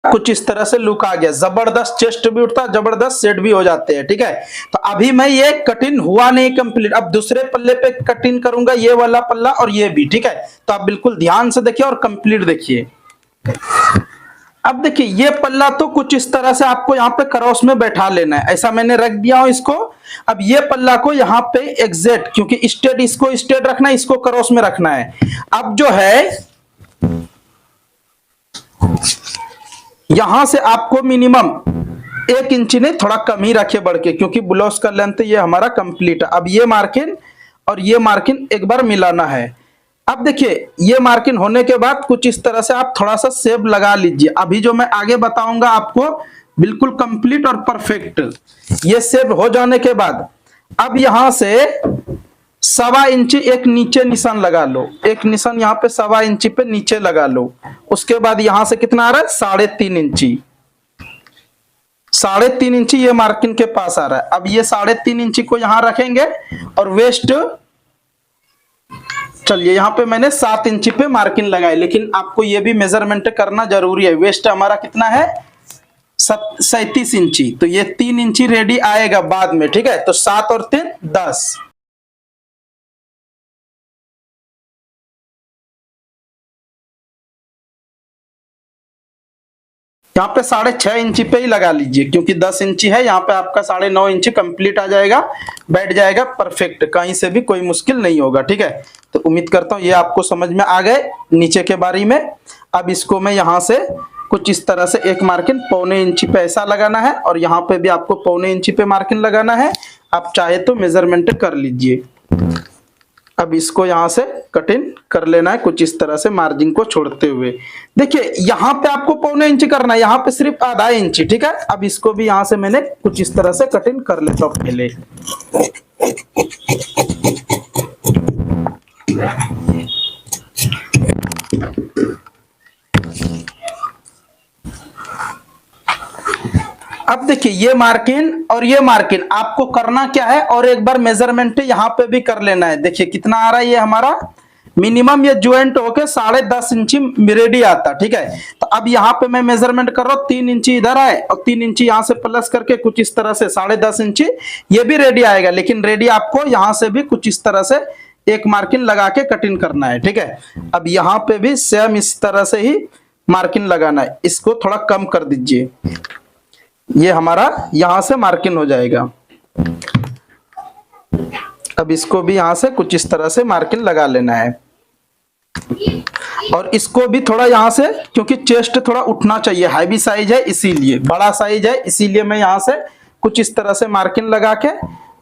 कुछ इस तरह से लुक आ गया, जबरदस्त चेस्ट भी उठता, जबरदस्त सेट भी हो जाते हैं। ठीक है, तो अभी मैं ये कटिंग हुआ नहीं कंप्लीट, अब दूसरे पल्ले पे कटिंग करूंगा, ये वाला पल्ला और ये भी। ठीक है, तो आप बिल्कुल ध्यान से देखिए और कंप्लीट देखिए। अब देखिए ये पल्ला तो कुछ इस तरह से आपको यहाँ पे क्रॉस में बैठा लेना है, ऐसा मैंने रख दिया हूं इसको। अब ये पल्ला को यहाँ पे एग्जैक्ट, क्योंकि स्ट्रेट, इसको स्ट्रेट रखना है, इसको क्रॉस में रखना है। अब जो है यहां से आपको मिनिमम 1 इंच ने थोड़ा कम ही रखे बढ़ के, क्योंकि ब्लाउज का लेंथ ये हमारा कंप्लीट है। अब ये मार्किंग और ये मार्किंग एक बार मिलाना है। अब देखिए ये मार्किंग होने के बाद कुछ इस तरह से आप थोड़ा सा शेप लगा लीजिए। अभी जो मैं आगे बताऊंगा आपको बिल्कुल कंप्लीट और परफेक्ट। ये शेप हो जाने के बाद अब यहां से 1.25 इंच एक नीचे निशान लगा लो, एक निशान यहाँ पे 1.25 इंच पे नीचे लगा लो। उसके बाद यहां से कितना आ रहा है, 3.5 इंची, 3.5 इंची ये मार्किंग के पास आ रहा है। अब ये 3.5 इंची को यहां रखेंगे और वेस्ट, चलिए यहाँ पे मैंने 7 इंची पे मार्किंग लगाई, लेकिन आपको ये भी मेजरमेंट करना जरूरी है। वेस्ट हमारा कितना है, 37 इंची, तो ये 3 इंची रेडी आएगा बाद में। ठीक है, तो 7 और 3 10। यहाँ पे 6.5 इंची पे ही लगा लीजिए, क्योंकि 10 इंची है, यहाँ पे आपका 9.5 इंची कंप्लीट आ जाएगा, बैठ जाएगा परफेक्ट, कहीं से भी कोई मुश्किल नहीं होगा। ठीक है, तो उम्मीद करता हूँ ये आपको समझ में आ गए नीचे के बारे में। अब इसको मैं यहाँ से कुछ इस तरह से एक मार्किंग 1.25 इंची पे ऐसा लगाना है, और यहाँ पे भी आपको 1.25 इंची पे मार्किंग लगाना है। आप चाहे तो मेजरमेंट कर लीजिए। अब इसको यहां से कटिंग कर लेना है कुछ इस तरह से मार्जिन को छोड़ते हुए। देखिए यहाँ पे आपको 1.25 इंच करना है, यहाँ पे सिर्फ 0.5 इंच। ठीक है, अब इसको भी यहां से मैंने कुछ इस तरह से कटिंग कर लेता हूं पहले। अब देखिए ये मार्किंग और ये मार्किंग आपको करना क्या है, और एक बार मेजरमेंट यहाँ पे भी कर लेना है। देखिए कितना आ रहा है, ये हमारा मिनिमम ये ज्वाइंट होके 10.5 इंची रेडी आता। ठीक है, तो अब यहाँ पे मैं मेजरमेंट कर रहा हूँ, 3 इंची इधर आए और 3 इंची यहाँ से प्लस करके कुछ इस तरह से 10.5 इंची ये भी रेडी आएगा। लेकिन रेडी आपको यहाँ से भी कुछ इस तरह से एक मार्किंग लगा के कटिंग करना है। ठीक है, अब यहाँ पे भी सेम इस तरह से ही मार्किंग लगाना है। इसको थोड़ा कम कर दीजिए, ये हमारा यहां से मार्किंग हो जाएगा। अब इसको भी यहां से कुछ इस तरह से मार्किंग लगा लेना है, और इसको भी थोड़ा यहां से, क्योंकि चेस्ट थोड़ा उठना चाहिए, हैवी साइज है इसीलिए, बड़ा साइज है इसीलिए मैं यहां से कुछ इस तरह से मार्किंग लगा के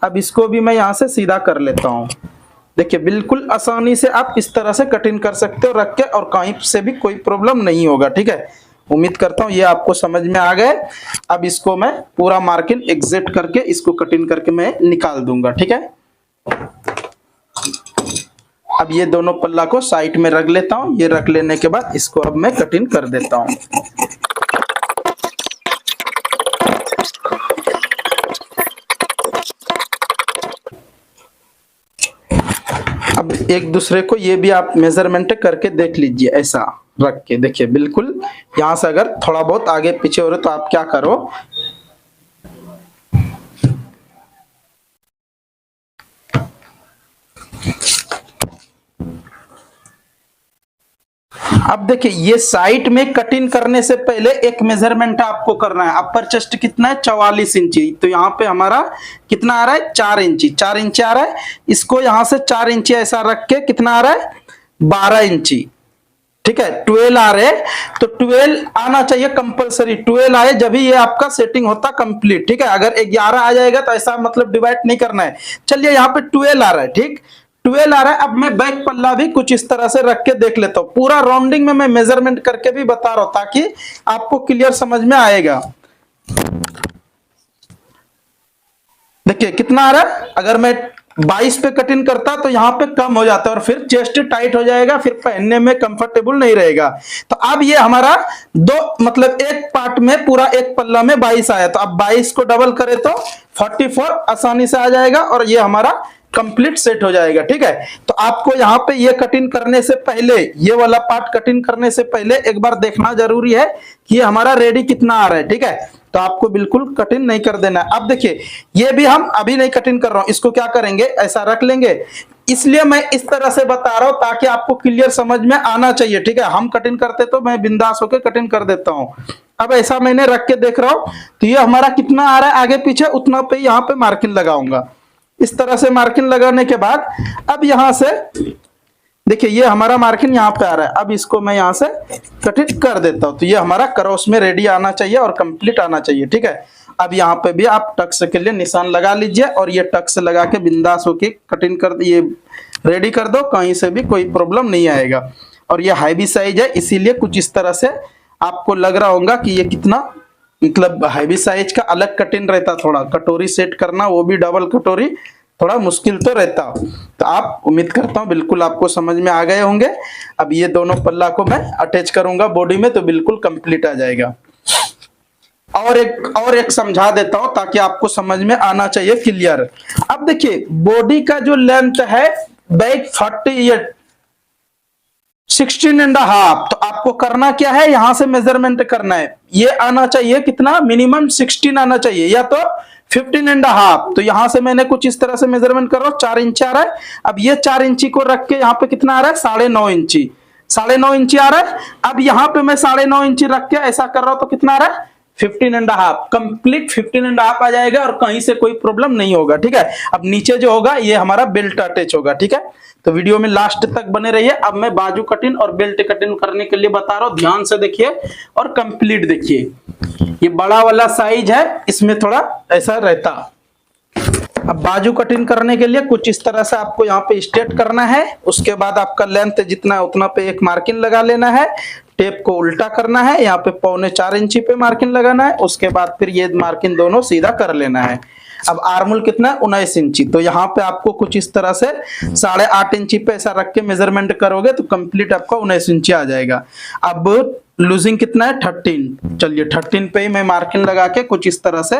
अब इसको भी मैं यहां से सीधा कर लेता हूं। देखिए बिल्कुल आसानी से आप इस तरह से कटिंग कर सकते हो रख के, और कहीं से भी कोई प्रॉब्लम नहीं होगा। ठीक है, उम्मीद करता हूं ये आपको समझ में आ गए। अब इसको मैं पूरा मार्किंग एग्जैक्ट करके इसको कटिंग करके मैं निकाल दूंगा। ठीक है, अब ये दोनों पल्ला को साइड में रख लेता हूं। ये रख लेने के बाद इसको अब मैं कटिंग कर देता हूं। अब एक दूसरे को ये भी आप मेजरमेंट करके देख लीजिए, ऐसा रख के देखिए बिल्कुल। यहां से अगर थोड़ा बहुत आगे पीछे हो रहे तो आप क्या करो, अब देखिए ये साइड में कटिंग करने से पहले एक मेजरमेंट आपको करना है। अपर चेस्ट कितना है, 44 इंची, तो यहाँ पे हमारा कितना आ रहा है, 4 इंची, 4 इंची आ रहा है। इसको यहाँ से 4 इंची ऐसा रख के कितना आ रहा है, 12 इंची। ठीक है, 12 आ रहे, तो 12 आना चाहिए कंपलसरी, 12 आए जब ही ये आपका सेटिंग होता कंप्लीट। ठीक है, अगर 11 आ जाएगा तो ऐसा मतलब डिवाइड नहीं करना है। चलिए यहाँ पे 12 आ रहा है, ठीक 12 आ रहा है। अब मैं बैक पल्ला भी कुछ इस तरह से रख के देख लेता हूं, पूरा राउंडिंग में मैं मेजरमेंट करके भी बता रहा हूं ताकि आपको क्लियर समझ में आएगा। देखिए कितना आ रहा है, अगर मैं 22 पे कटिंग करता तो यहाँ पे कम हो जाता है और फिर चेस्ट टाइट हो जाएगा, फिर पहनने में कंफर्टेबल नहीं रहेगा। तो अब ये हमारा दो मतलब एक पार्ट में पूरा एक पल्ला में 22 आया, तो अब 22 को डबल करे तो 44 आसानी से आ जाएगा, और ये हमारा कंप्लीट सेट हो जाएगा। ठीक है, तो आपको यहाँ पे ये कटिंग करने से पहले, ये वाला पार्ट कटिंग करने से पहले एक बार देखना जरूरी है कि ये हमारा रेडी कितना आ रहा है। ठीक है, तो आपको बिल्कुल कटिंग नहीं कर देना है। अब देखिए, ये भी हम अभी नहीं कटिंग कर रहा हूं, इसको क्या करेंगे, ऐसा रख लेंगे। इसलिए मैं इस तरह से बता रहा हूं ताकि आपको क्लियर समझ में आना चाहिए। ठीक है, हम कटिंग करते तो मैं बिंदास होकर कटिंग कर देता हूं। अब ऐसा मैंने रख के देख रहा हूं, तो ये हमारा कितना आ रहा है आगे पीछे, उतना पे यहाँ पे मार्किंग लगाऊंगा। इस तरह से मार्किंग लगाने के बाद अब यहां से देखिए, ये हमारा मार्किंग यहाँ पे आ रहा है। अब इसको मैं यहाँ से कटिंग कर देता हूँ, तो ये हमारा क्रॉस में रेडी आना चाहिए और कंप्लीट आना चाहिए। ठीक है, अब यहाँ पे भी आप टक्स के लिए निशान लगा लीजिए और ये टक्स लगा के बिंदास होके कटिंग कर, ये रेडी कर दो, कहीं से भी कोई प्रॉब्लम नहीं आएगा। और ये हैवी साइज है, इसीलिए कुछ इस तरह से आपको लग रहा होगा कि ये कितना, मतलब हैवी साइज का अलग कटिंग रहता, थोड़ा कटोरी सेट करना, वो भी डबल कटोरी, थोड़ा मुश्किल तो रहता। तो आप, उम्मीद करता हूँ बिल्कुल आपको समझ में आ गए होंगे। अब ये दोनों पल्ला को मैं अटैच करूंगा बॉडी में, तो बिल्कुल कंप्लीट आ जाएगा। और एक समझा देता हूं ताकि आपको समझ में आना चाहिए क्लियर। अब देखिए, बॉडी का जो लेंथ है बैक 16.5, तो आपको करना क्या है, यहां से मेजरमेंट करना है। ये आना चाहिए कितना, मिनिमम 16 आना चाहिए, या तो 15.5। तो यहां से मैंने कुछ इस तरह से मेजरमेंट कर रहा हूं, 4 इंच आ रहा है। अब ये 4 इंची को रख के यहाँ पे कितना आ रहा है, 9.5 इंची, 9.5 इंची आ रहा है। अब यहाँ पे मैं 9.5 इंची रख के ऐसा कर रहा हूं, तो कितना आ रहा है, 15.5, कंप्लीट 15.5 आ जाएगा और कहीं से कोई प्रॉब्लम नहीं होगा। ठीक है, अब नीचे जो होगा ये हमारा बेल्ट अटैच होगा। ठीक है, तो वीडियो में लास्ट तक बने रहिए। अब मैं बाजू कटिंग और बेल्ट कटिंग करने के लिए बता रहा हूं, ध्यान से देखिए और कंप्लीट देखिए। ये बड़ा वाला साइज है, इसमें थोड़ा ऐसा रहता। अब बाजू कटिंग करने के लिए कुछ इस तरह से आपको यहाँ पे स्ट्रेट करना है। उसके बाद आपका लेंथ जितना है उतना पे एक मार्किंग लगा लेना है, टेप को उल्टा करना है, यहाँ पे 3.25 इंची पे मार्किंग लगाना है। उसके बाद फिर ये मार्किंग दोनों सीधा कर लेना है। अब आर्मोल कितना है, 19 इंची, तो यहाँ पे आपको कुछ इस तरह से 8.5 इंची पे ऐसा रख के मेजरमेंट करोगे तो कंप्लीट आपका 19 इंची आ जाएगा। अब लूजिंग कितना है, 13। चलिए 13 पे ही मैं मार्किंग लगा के कुछ इस तरह से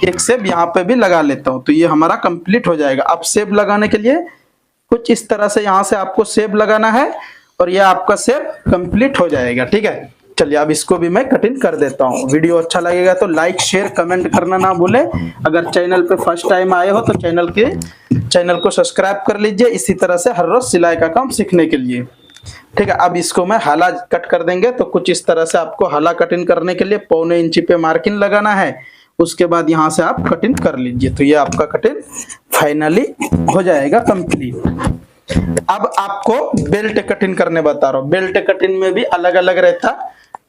एक सेब यहाँ पे भी लगा लेता हूँ, तो ये हमारा कंप्लीट हो जाएगा। अब सेब लगाने के लिए कुछ इस तरह से यहाँ से आपको सेब लगाना है और ये आपका सेब कंप्लीट हो जाएगा। ठीक है, चलिए अब इसको भी मैं कटिंग कर देता हूँ। वीडियो अच्छा लगेगा तो लाइक शेयर कमेंट करना ना भूलें। अगर चैनल पे फर्स्ट टाइम आए हो तो चैनल को सब्सक्राइब कर लीजिए, इसी तरह से हर रोज सिलाई का काम सीखने के लिए। ठीक है, अब इसको मैं हाला कट कर देंगे, तो कुछ इस तरह से आपको हाला कटिंग करने के लिए 0.25 इंची पे मार्किंग लगाना है। उसके बाद यहाँ से आप कटिंग कर लीजिए, तो ये आपका कटिंग फाइनली हो जाएगा कंप्लीट। अब आपको बेल्ट कटिंग करने बता रहा हूँ। बेल्ट कटिंग में भी अलग अलग रहता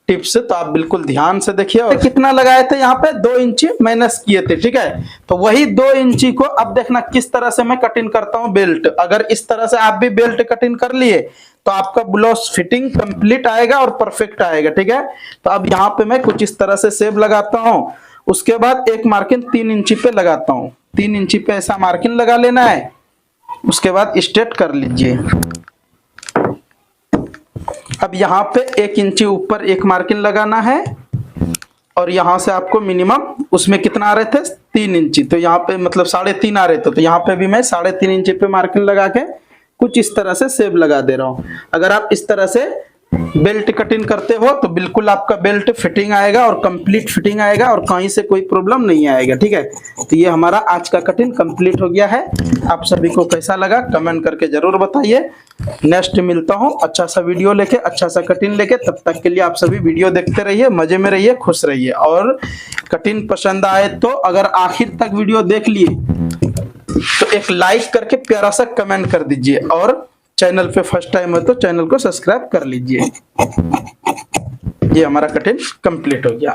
टिप्स, तो आप बिल्कुल ध्यान से देखिए। और कितना लगाए थे यहाँ पे, 2 इंची माइनस किए थे। ठीक है, तो वही 2 इंची को अब देखना किस तरह से मैं कटिंग करता हूँ बेल्ट। अगर इस तरह से आप भी बेल्ट कटिंग कर लिए तो आपका ब्लाउज फिटिंग कंप्लीट आएगा और परफेक्ट आएगा। ठीक है, तो अब यहाँ पे मैं कुछ इस तरह से सेब लगाता हूँ। उसके बाद एक मार्किंग 3 इंची पे लगाता हूँ, 3 इंची पे ऐसा मार्किंग लगा लेना है। उसके बाद स्ट्रेट कर लीजिए। अब यहाँ पे 1 इंची ऊपर एक मार्किंग लगाना है और यहाँ से आपको मिनिमम, उसमें कितना आ रहे थे, 3 इंची, तो यहाँ पे मतलब 3.5 आ रहे थे, तो यहाँ पे भी मैं 3.5 इंची पे मार्किंग लगा के कुछ इस तरह से सेब लगा दे रहा हूँ। अगर आप इस तरह से बेल्ट कटिंग करते हो तो बिल्कुल आपका बेल्ट फिटिंग आएगा और कंप्लीट फिटिंग आएगा और कहीं से कोई प्रॉब्लम नहीं आएगा। ठीक है, तो ये हमारा आज का कटिंग कंप्लीट हो गया है। आप सभी को कैसा लगा कमेंट करके जरूर बताइए। नेक्स्ट मिलता हूँ अच्छा सा वीडियो लेके, अच्छा सा कटिंग लेके। तब तक के लिए आप सभी वीडियो देखते रहिए, मजे में रहिए, खुश रहिए। और कटिंग पसंद आए तो अगर आखिर तक वीडियो देख लिए तो एक लाइक करके प्यारा सा कमेंट कर दीजिए और चैनल पे फर्स्ट टाइम हो तो चैनल को सब्सक्राइब कर लीजिए। ये हमारा कटिंग कंप्लीट हो गया।